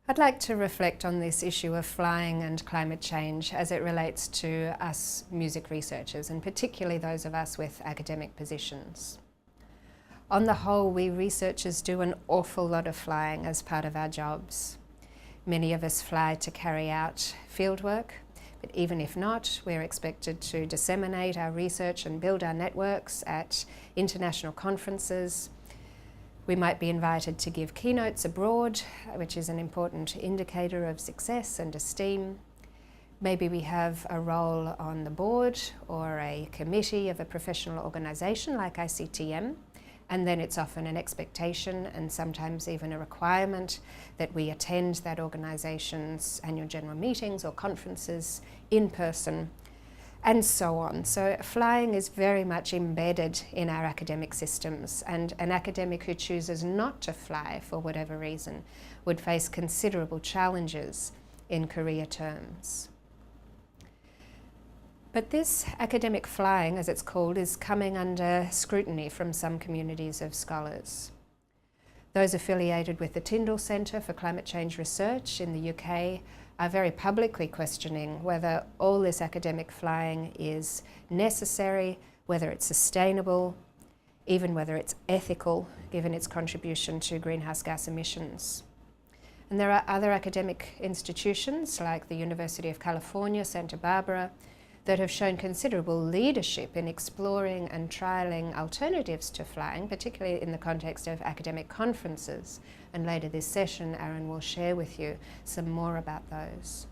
I'd like to reflect on this issue of flying and climate change as it relates to us music researchers, and particularly those of us with academic positions. On the whole, we researchers do an awful lot of flying as part of our jobs. Many of us fly to carry out fieldwork, but even if not, we're expected to disseminate our research and build our networks at international conferences. We might be invited to give keynotes abroad, which is an important indicator of success and esteem. Maybe we have a role on the board or a committee of a professional organisation like ICTM, and then it's often an expectation and sometimes even a requirement that we attend that organisation's annual general meetings or conferences in person, and so on. So flying is very much embedded in our academic systems, and an academic who chooses not to fly for whatever reason would face considerable challenges in career terms. But this academic flying, as it's called, is coming under scrutiny from some communities of scholars. Those affiliated with the Tyndall Centre for Climate Change Research in the UK are very publicly questioning whether all this academic flying is necessary, whether it's sustainable, even whether it's ethical, given its contribution to greenhouse gas emissions. And there are other academic institutions like the University of California, Santa Barbara, that have shown considerable leadership in exploring and trialling alternatives to flying, particularly in the context of academic conferences. And later this session, Aaron will share with you some more about those.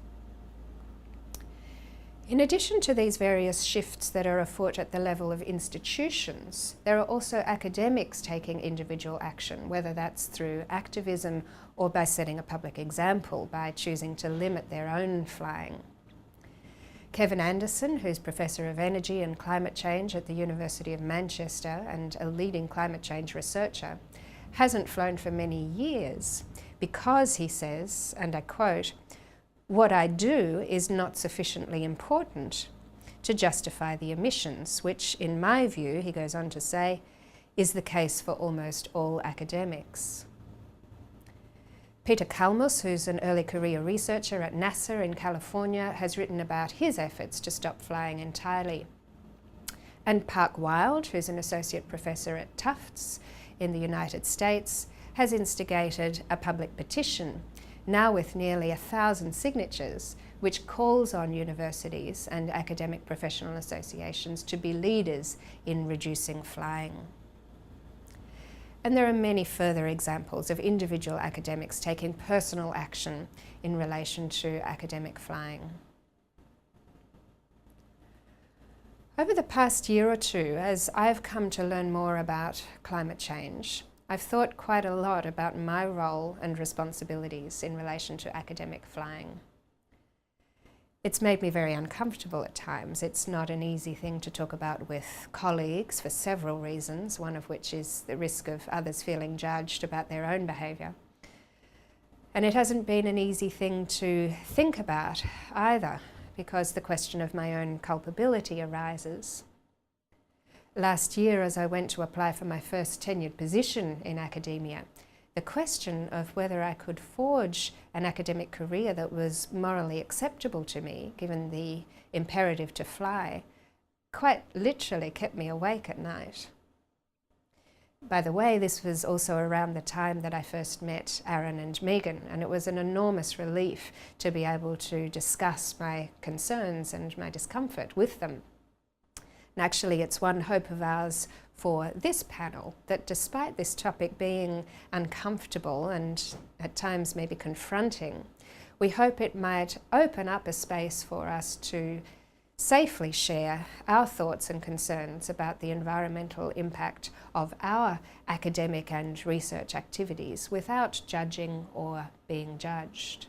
In addition to these various shifts that are afoot at the level of institutions, there are also academics taking individual action, whether that's through activism or by setting a public example by choosing to limit their own flying. Kevin Anderson, who's Professor of Energy and Climate Change at the University of Manchester and a leading climate change researcher, hasn't flown for many years because, he says, and I quote, "What I do is not sufficiently important to justify the emissions, which, in my view," he goes on to say, "is the case for almost all academics." Peter Kalmus, who's an early career researcher at NASA in California, has written about his efforts to stop flying entirely. And Park Wild, who's an associate professor at Tufts in the United States, has instigated a public petition, now with nearly 1,000 signatures, which calls on universities and academic professional associations to be leaders in reducing flying. And there are many further examples of individual academics taking personal action in relation to academic flying. Over the past year or two, as I've come to learn more about climate change, I've thought quite a lot about my role and responsibilities in relation to academic flying. It's made me very uncomfortable at times. It's not an easy thing to talk about with colleagues for several reasons, one of which is the risk of others feeling judged about their own behaviour. And it hasn't been an easy thing to think about either, because the question of my own culpability arises. Last year, as I went to apply for my first tenured position in academia, the question of whether I could forge an academic career that was morally acceptable to me, given the imperative to fly, quite literally kept me awake at night. By the way, this was also around the time that I first met Aaron and Megan, and it was an enormous relief to be able to discuss my concerns and my discomfort with them. And actually, it's one hope of ours for this panel that despite this topic being uncomfortable and at times maybe confronting, we hope it might open up a space for us to safely share our thoughts and concerns about the environmental impact of our academic and research activities without judging or being judged.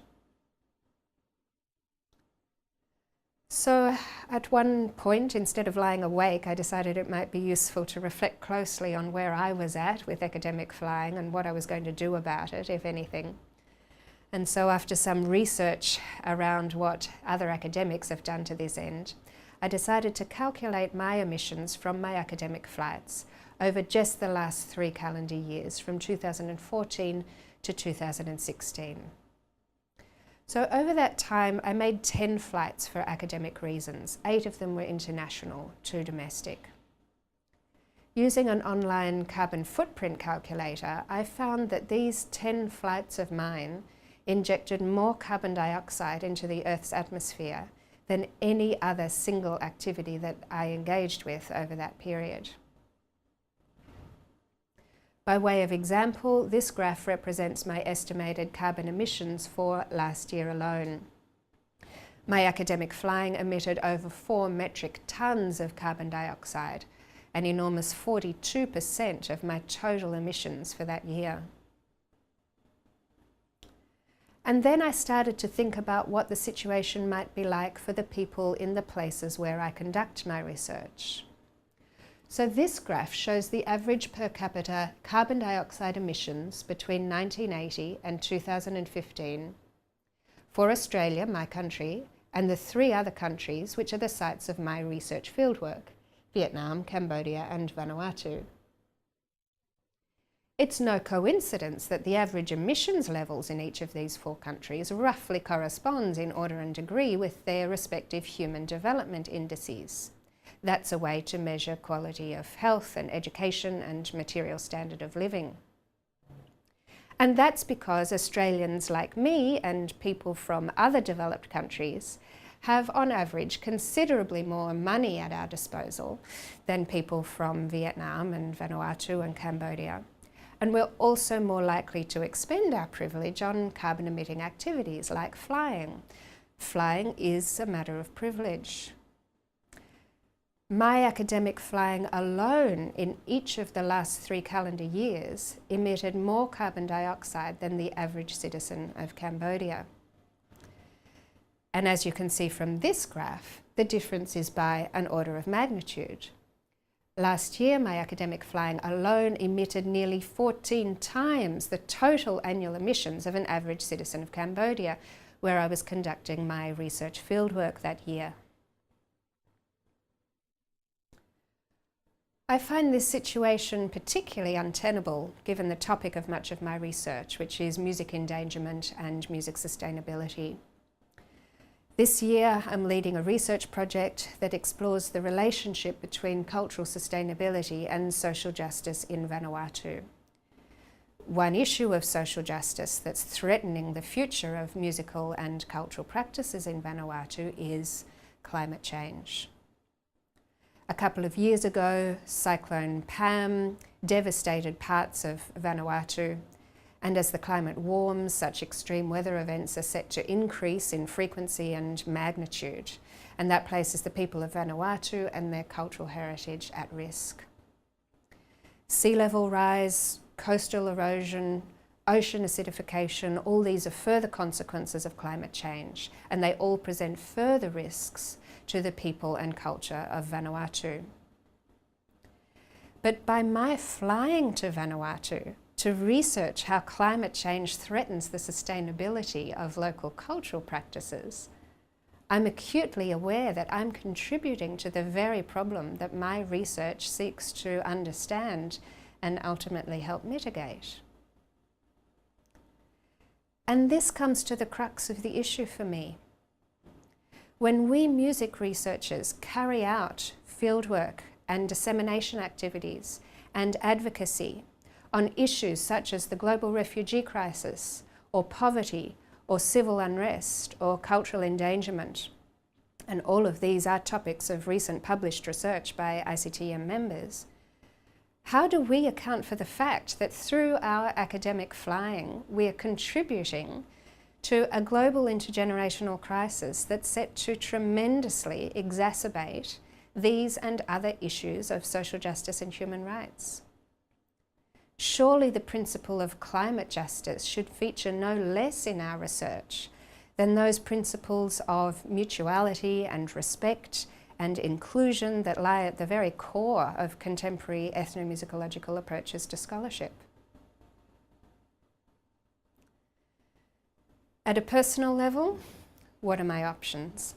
So at one point, instead of lying awake, I decided it might be useful to reflect closely on where I was at with academic flying and what I was going to do about it, if anything. And so after some research around what other academics have done to this end, I decided to calculate my emissions from my academic flights over just the last 3 calendar years, from 2014 to 2016. So over that time, I made 10 flights for academic reasons. 8 of them were international, 2 domestic. Using an online carbon footprint calculator, I found that these 10 flights of mine injected more carbon dioxide into the Earth's atmosphere than any other single activity that I engaged with over that period. By way of example, this graph represents my estimated carbon emissions for last year alone. My academic flying emitted over 4 metric tonnes of carbon dioxide, an enormous 42% of my total emissions for that year. And then I started to think about what the situation might be like for the people in the places where I conduct my research. So this graph shows the average per capita carbon dioxide emissions between 1980 and 2015 for Australia, my country, and the 3 other countries which are the sites of my research fieldwork: Vietnam, Cambodia, and Vanuatu. It's no coincidence that the average emissions levels in each of these 4 countries roughly corresponds in order and degree with their respective human development indices. That's a way to measure quality of health and education and material standard of living. And that's because Australians like me and people from other developed countries have on average considerably more money at our disposal than people from Vietnam and Vanuatu and Cambodia. And we're also more likely to expend our privilege on carbon emitting activities like flying. Flying is a matter of privilege. My academic flying alone in each of the last 3 calendar years emitted more carbon dioxide than the average citizen of Cambodia. And as you can see from this graph, the difference is by an order of magnitude. Last year, my academic flying alone emitted nearly 14 times the total annual emissions of an average citizen of Cambodia, where I was conducting my research fieldwork that year. I find this situation particularly untenable given the topic of much of my research, which is music endangerment and music sustainability. This year, I'm leading a research project that explores the relationship between cultural sustainability and social justice in Vanuatu. One issue of social justice that's threatening the future of musical and cultural practices in Vanuatu is climate change. A couple of years ago, Cyclone Pam devastated parts of Vanuatu, and as the climate warms, such extreme weather events are set to increase in frequency and magnitude, and that places the people of Vanuatu and their cultural heritage at risk. Sea level rise, coastal erosion, ocean acidification, all these are further consequences of climate change, and they all present further risks to the people and culture of Vanuatu. But by my flying to Vanuatu to research how climate change threatens the sustainability of local cultural practices, I'm acutely aware that I'm contributing to the very problem that my research seeks to understand and ultimately help mitigate. And this comes to the crux of the issue for me. When we music researchers carry out fieldwork and dissemination activities and advocacy on issues such as the global refugee crisis, or poverty, or civil unrest, or cultural endangerment, and all of these are topics of recent published research by ICTM members, how do we account for the fact that through our academic flying we are contributing to a global intergenerational crisis that's set to tremendously exacerbate these and other issues of social justice and human rights? Surely the principle of climate justice should feature no less in our research than those principles of mutuality and respect and inclusion that lie at the very core of contemporary ethnomusicological approaches to scholarship. At a personal level, what are my options?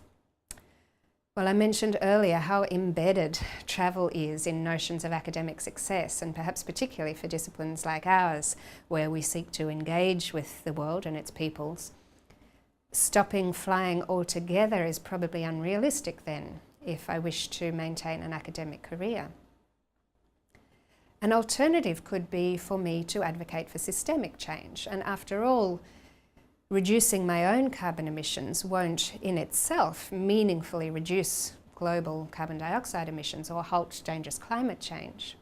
Well, I mentioned earlier how embedded travel is in notions of academic success, and perhaps particularly for disciplines like ours, where we seek to engage with the world and its peoples. stopping flying altogether is probably unrealistic then, if I wish to maintain an academic career. An alternative could be for me to advocate for systemic change, and after all, reducing my own carbon emissions won't in itself meaningfully reduce global carbon dioxide emissions or halt dangerous climate change.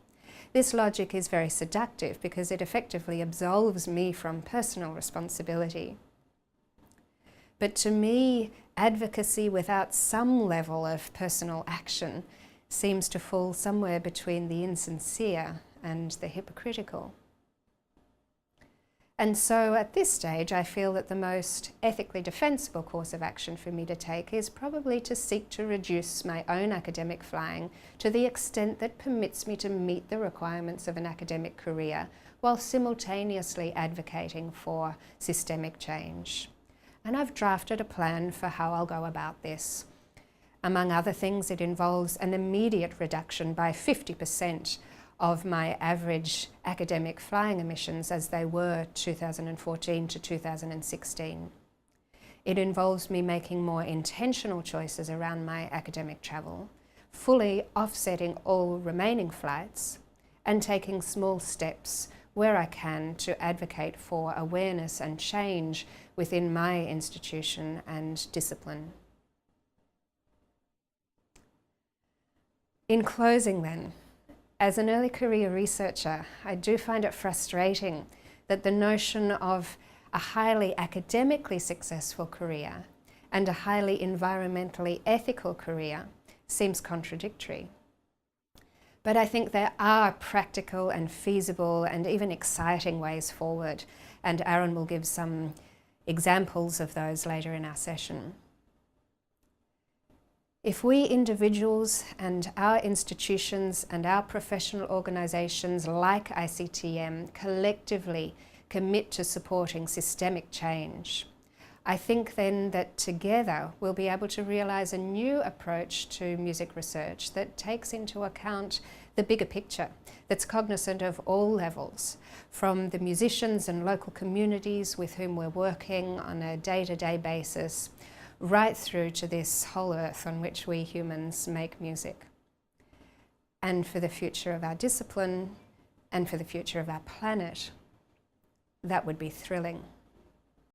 This logic is very seductive because it effectively absolves me from personal responsibility. But to me, advocacy without some level of personal action seems to fall somewhere between the insincere and the hypocritical. And so at this stage, I feel that the most ethically defensible course of action for me to take is probably to seek to reduce my own academic flying to the extent that permits me to meet the requirements of an academic career while simultaneously advocating for systemic change. And I've drafted a plan for how I'll go about this. Among other things, it involves an immediate reduction by 50% of my average academic flying emissions as they were 2014 to 2016. It involves me making more intentional choices around my academic travel, fully offsetting all remaining flights, and taking small steps where I can to advocate for awareness and change within my institution and discipline. In closing then, as an early career researcher, I do find it frustrating that the notion of a highly academically successful career and a highly environmentally ethical career seems contradictory. But I think there are practical and feasible and even exciting ways forward, and Aaron will give some examples of those later in our session. If we individuals and our institutions and our professional organisations like ICTM collectively commit to supporting systemic change, I think then that together we'll be able to realise a new approach to music research that takes into account the bigger picture, that's cognizant of all levels, from the musicians and local communities with whom we're working on a day-to-day basis, right through to this whole earth on which we humans make music. And for the future of our discipline and for the future of our planet, that would be thrilling.